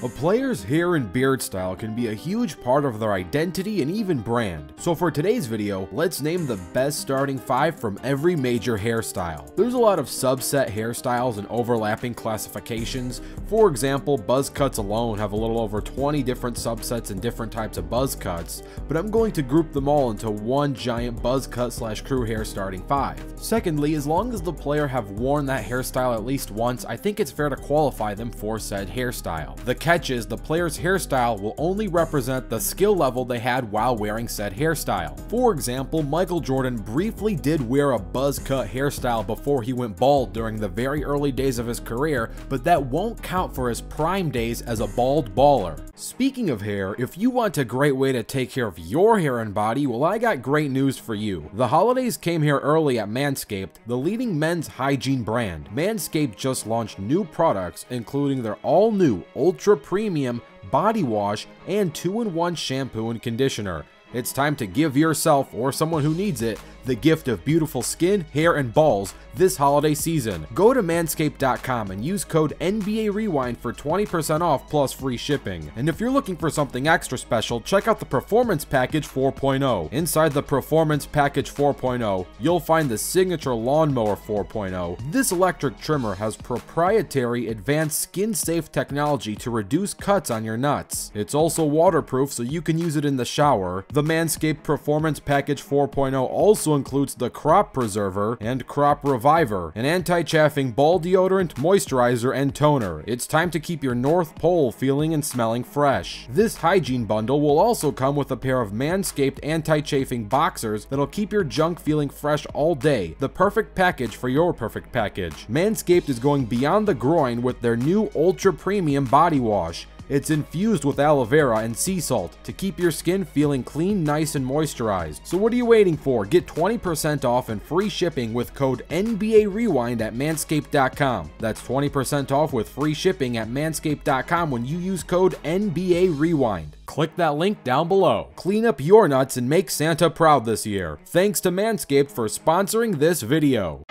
A player's hair and beard style can be a huge part of their identity and even brand. So for today's video, let's name the best starting 5 from every major hairstyle. There's a lot of subset hairstyles and overlapping classifications. For example, buzz cuts alone have a little over 20 different subsets and different types of buzz cuts, but I'm going to group them all into one giant buzz cut / crew hair starting 5. Secondly, as long as the player have worn that hairstyle at least once, I think it's fair to qualify them for said hairstyle. The catch is the player's hairstyle will only represent the skill level they had while wearing said hairstyle. For example, Michael Jordan briefly did wear a buzz cut hairstyle before he went bald during the very early days of his career, but that won't count for his prime days as a bald baller. Speaking of hair, if you want a great way to take care of your hair and body, well, I got great news for you. The holidays came here early at Manscaped, the leading men's hygiene brand. Manscaped just launched new products, including their all-new Ultra Premium Body Wash and 2-in-1 shampoo and conditioner. It's time to give yourself, or someone who needs it, the gift of beautiful skin, hair, and balls this holiday season. Go to manscaped.com and use code NBA Rewind for 20% off plus free shipping. And if you're looking for something extra special, check out the Performance Package 4.0. Inside the Performance Package 4.0, you'll find the Signature Lawnmower 4.0. This electric trimmer has proprietary advanced skin-safe technology to reduce cuts on your nuts. It's also waterproof, so you can use it in the shower. The Manscaped Performance Package 4.0 also includes the Crop Preserver and Crop Reviver, an anti-chafing ball deodorant, moisturizer, and toner. It's time to keep your North Pole feeling and smelling fresh. This hygiene bundle will also come with a pair of Manscaped anti-chafing boxers that'll keep your junk feeling fresh all day. The perfect package for your perfect package. Manscaped is going beyond the groin with their new Ultra Premium Body Wash. It's infused with aloe vera and sea salt to keep your skin feeling clean, nice, and moisturized. So what are you waiting for? Get 20% off and free shipping with code NBA Rewind at manscaped.com. That's 20% off with free shipping at manscaped.com when you use code NBA Rewind. Click that link down below. Clean up your nuts and make Santa proud this year. Thanks to Manscaped for sponsoring this video.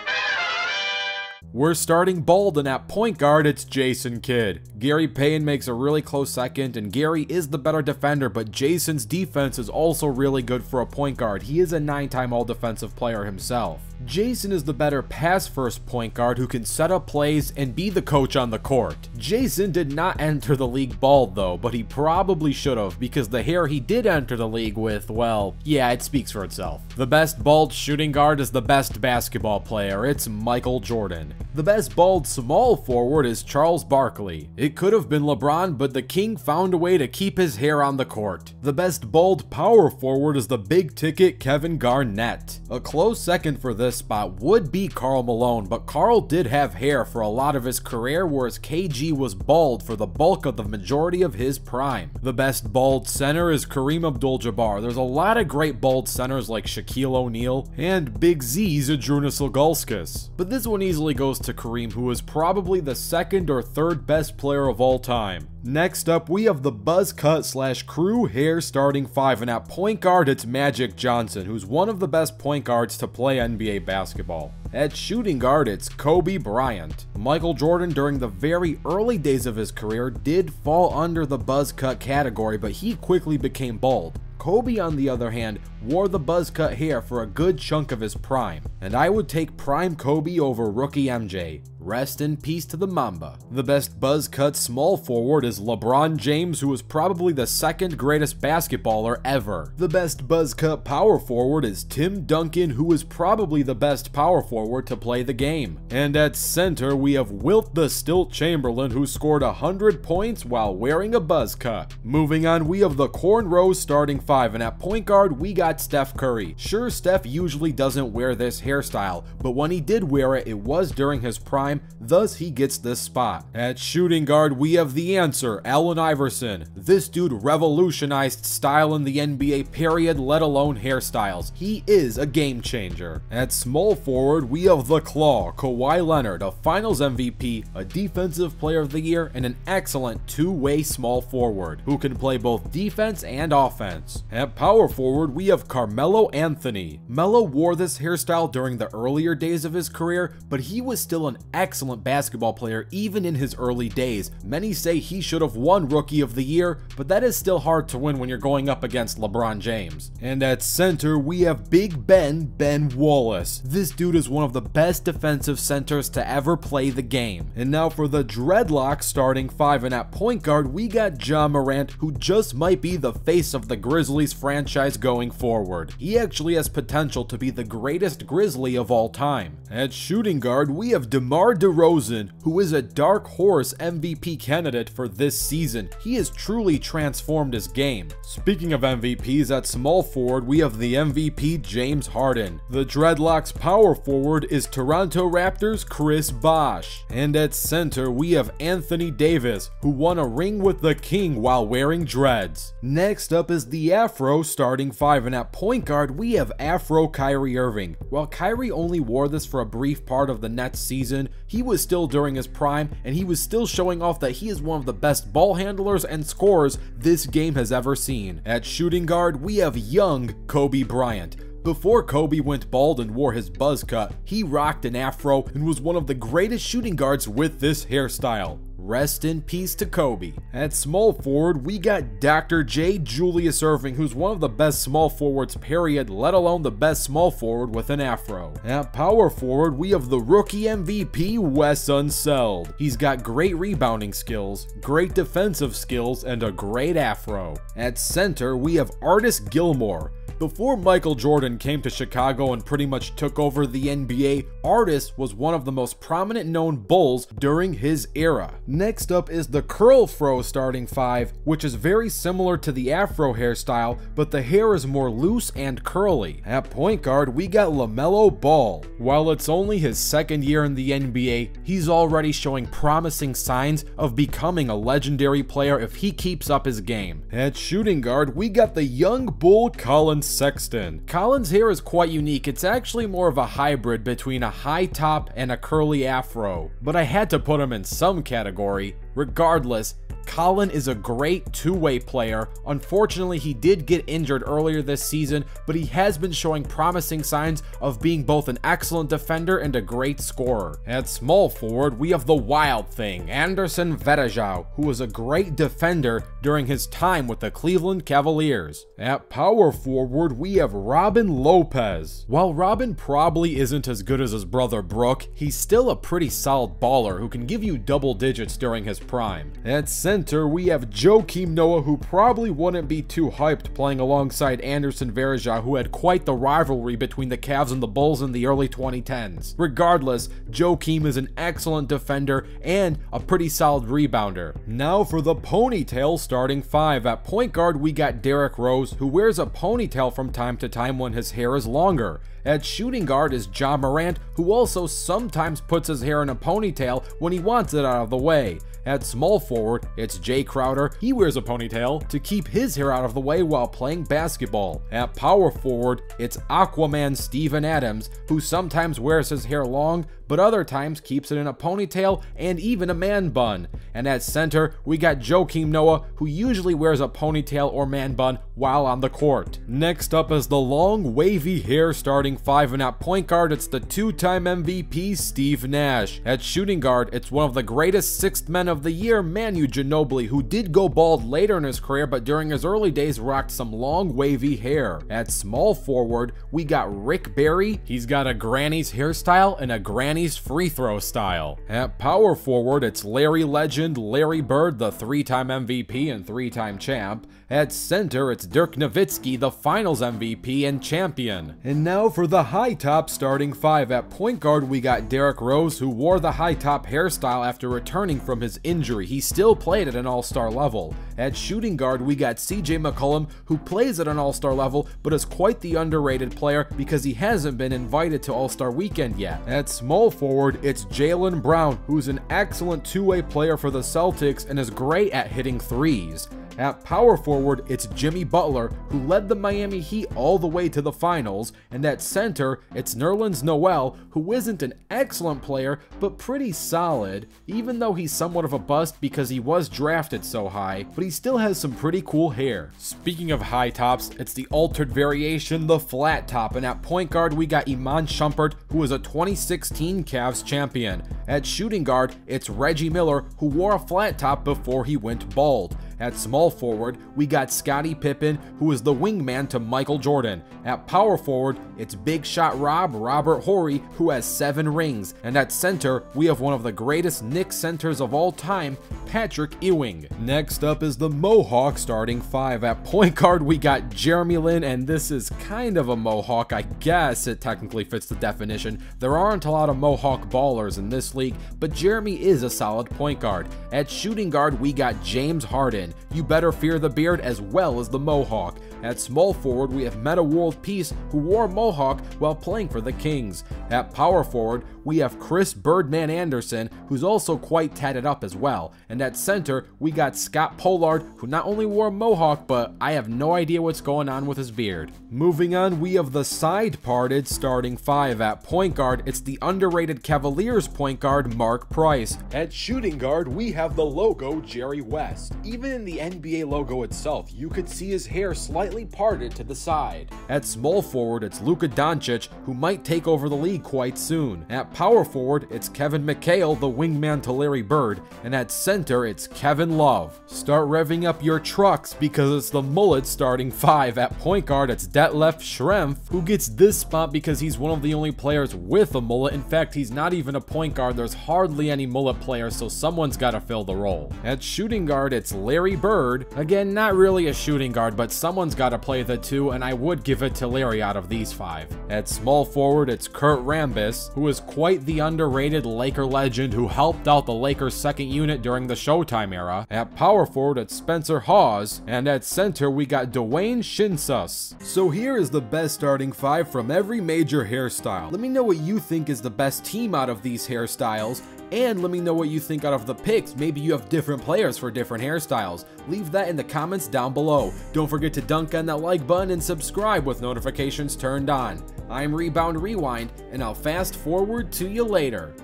We're starting bald, and at point guard, it's Jason Kidd. Gary Payton makes a really close second, and Gary is the better defender, but Jason's defense is also really good for a point guard. He is a 9-time All-Defensive player himself. Jason is the better pass-first point guard who can set up plays and be the coach on the court. Jason did not enter the league bald though, but he probably should have, because the hair he did enter the league with, well, yeah, it speaks for itself. The best bald shooting guard is the best basketball player. It's Michael Jordan. The best bald small forward is Charles Barkley. It could have been LeBron, but the king found a way to keep his hair on the court. The best bald power forward is the big ticket Kevin Garnett. A close second for this spot would be Karl Malone, but Karl did have hair for a lot of his career, whereas KG was bald for the bulk of the majority of his prime. The best bald center is Kareem Abdul-Jabbar. There's a lot of great bald centers like Shaquille O'Neal and Big Z's Zydrunas Ilgauskas, but this one easily goes to Kareem, who is probably the second or third best player of all time. Next up, we have the buzz cut / crew hair starting 5, and at point guard, it's Magic Johnson, who's one of the best point guards to play NBA basketball. At shooting guard, it's Kobe Bryant. Michael Jordan, during the very early days of his career, did fall under the buzz cut category, but he quickly became bald. Kobe, on the other hand, wore the buzz cut hair for a good chunk of his prime, and I would take prime Kobe over rookie MJ. Rest in peace to the Mamba. The best buzz cut small forward is LeBron James, who is probably the second greatest basketballer ever. The best buzz cut power forward is Tim Duncan, who is probably the best power forward to play the game. And at center, we have Wilt the Stilt Chamberlain, who scored 100 points while wearing a buzz cut. Moving on, we have the cornrows starting 5, and at point guard, we got Steph Curry. Sure, Steph usually doesn't wear this hairstyle, but when he did wear it, it was during his prime, thus he gets this spot. At shooting guard, we have the answer, Allen Iverson. This dude revolutionized style in the NBA period, let alone hairstyles. He is a game changer. At small forward, we have the Claw, Kawhi Leonard, a finals MVP, a defensive player of the year, and an excellent two-way small forward, who can play both defense and offense. At power forward, we have Carmelo Anthony. Melo wore this hairstyle during the earlier days of his career, but he was still an excellent excellent basketball player even in his early days. Many say he should have won Rookie of the Year, but that is still hard to win when you're going up against LeBron James. And at center, we have Big Ben Wallace. This dude is one of the best defensive centers to ever play the game. And now for the Dreadlock starting 5, and at point guard, we got Ja Morant, who just might be the face of the Grizzlies franchise going forward. He actually has potential to be the greatest Grizzly of all time. At shooting guard, we have DeMar DeRozan, who is a dark horse MVP candidate for this season. He has truly transformed his game. Speaking of MVPs, at small forward, we have the MVP James Harden. The Dreadlocks power forward is Toronto Raptors Chris Bosh. And at center, we have Anthony Davis, who won a ring with the King while wearing dreads. Next up is the Afro starting 5, and at point guard, we have Afro Kyrie Irving. While Kyrie only wore this for a brief part of the Nets season, he was still during his prime, and he was still showing off that he is one of the best ball handlers and scorers this game has ever seen. At shooting guard, we have young Kobe Bryant. Before Kobe went bald and wore his buzz cut, he rocked an afro and was one of the greatest shooting guards with this hairstyle. Rest in peace to Kobe. At small forward, we got Dr. J. Julius Erving, who's one of the best small forwards period, let alone the best small forward with an afro. At power forward, we have the rookie MVP Wes Unseld. He's got great rebounding skills, great defensive skills, and a great afro. At center, we have Artis Gilmore. Before Michael Jordan came to Chicago and pretty much took over the NBA, Artis was one of the most prominent known Bulls during his era. Next up is the Curl Fro starting 5, which is very similar to the Afro hairstyle, but the hair is more loose and curly. At point guard, we got LaMelo Ball. While it's only his second year in the NBA, he's already showing promising signs of becoming a legendary player if he keeps up his game. At shooting guard, we got the young bull Colin Sexton. Colin's hair is quite unique. It's actually more of a hybrid between a high top and a curly afro, but I had to put him in some category. Regardless, Colin is a great two-way player. Unfortunately, he did get injured earlier this season, but he has been showing promising signs of being both an excellent defender and a great scorer. At small forward, we have the Wild Thing, Anderson Varejao, who was a great defender during his time with the Cleveland Cavaliers. At power forward, we have Robin Lopez. While Robin probably isn't as good as his brother Brook, he's still a pretty solid baller who can give you double digits during his prime. At center, we have Joakim Noah, who probably wouldn't be too hyped playing alongside Anderson Varejao, who had quite the rivalry between the Cavs and the Bulls in the early 2010s. Regardless, Joakim is an excellent defender and a pretty solid rebounder. Now for the ponytail starting 5. At point guard, we got Derrick Rose, who wears a ponytail from time to time when his hair is longer. At shooting guard is Ja Morant, who also sometimes puts his hair in a ponytail when he wants it out of the way. At small forward, it's Jay Crowder. He wears a ponytail to keep his hair out of the way while playing basketball. At power forward, it's Aquaman Steven Adams, who sometimes wears his hair long, but other times keeps it in a ponytail and even a man bun. And at center, we got Joakim Noah, who usually wears a ponytail or man bun while on the court. Next up is the long wavy hair starting 5, and at point guard, it's the two-time MVP Steve Nash. At shooting guard, it's one of the greatest sixth men of the year, Manu Ginobili, who did go bald later in his career, but during his early days rocked some long wavy hair. At small forward, we got Rick Barry. He's got a granny's hairstyle and a granny's free throw style. At power forward, it's Larry Legend, Larry Bird, the 3-time MVP and 3-time champ. At center, it's Dirk Nowitzki, the finals MVP and champion. And now for the high top starting 5. At point guard, we got Derrick Rose, who wore the high top hairstyle after returning from his injury. He still played at an all-star level. At shooting guard, we got CJ McCollum, who plays at an all-star level, but is quite the underrated player because he hasn't been invited to All-Star Weekend yet. At small forward, it's Jaylen Brown, who's an excellent two-way player for the Celtics and is great at hitting threes. At power forward, it's Jimmy Butler, who led the Miami Heat all the way to the finals, and at center, it's Nerlens Noel, who isn't an excellent player, but pretty solid, even though he's somewhat of a bust because he was drafted so high, but he still has some pretty cool hair. Speaking of high tops, it's the altered variation, the flat top, and at point guard, we got Iman Shumpert, who is a 2016 Cavs champion. At shooting guard, it's Reggie Miller, who wore a flat top before he went bald. At small forward, we got Scottie Pippen, who is the wingman to Michael Jordan. At power forward, it's big shot Robert Horry, who has 7 rings. And at center, we have one of the greatest Knicks centers of all time, Patrick Ewing. Next up is the Mohawk starting 5. At point guard, we got Jeremy Lin, and this is kind of a Mohawk. I guess it technically fits the definition. There aren't a lot of Mohawk ballers in this league, but Jeremy is a solid point guard. At shooting guard, we got James Harden. You better fear the beard as well as the Mohawk. At small forward, we have Metta World Peace, who wore a Mohawk while playing for the Kings. At power forward, we have Chris Birdman Anderson, who's also quite tatted up as well. And at center, we got Scott Pollard, who not only wore a Mohawk, but I have no idea what's going on with his beard. Moving on, we have the side-parted starting 5. At point guard, it's the underrated Cavaliers point guard, Mark Price. At shooting guard, we have the logo, Jerry West. Even in the NBA logo itself, you could see his hair slightly parted to the side. At small forward, it's Luka Doncic, who might take over the league quite soon. At power forward, it's Kevin McHale, the wingman to Larry Bird, and at center, it's Kevin Love. Start revving up your trucks because it's the mullet starting 5. At point guard, it's Detlef Schrempf, who gets this spot because he's one of the only players with a mullet. In fact, he's not even a point guard. There's hardly any mullet players, so someone's got to fill the role. At shooting guard, it's Larry Bird. Again, not really a shooting guard, but someone's got to play the 2, and I would give it to Larry out of these 5. At small forward, it's Kurt Rambis, who is quite the underrated Laker legend who helped out the Lakers' second unit during the Showtime era. At power forward, it's Spencer Hawes, and at center, we got Dwayne Shinsus. So here is the best starting 5 from every major hairstyle. Let me know what you think is the best team out of these hairstyles, and let me know what you think out of the picks. Maybe you have different players for different hairstyles. Leave that in the comments down below. Don't forget to dunk on that like button and subscribe with notifications turned on. I'm Rebound Rewind, and I'll fast forward to you later.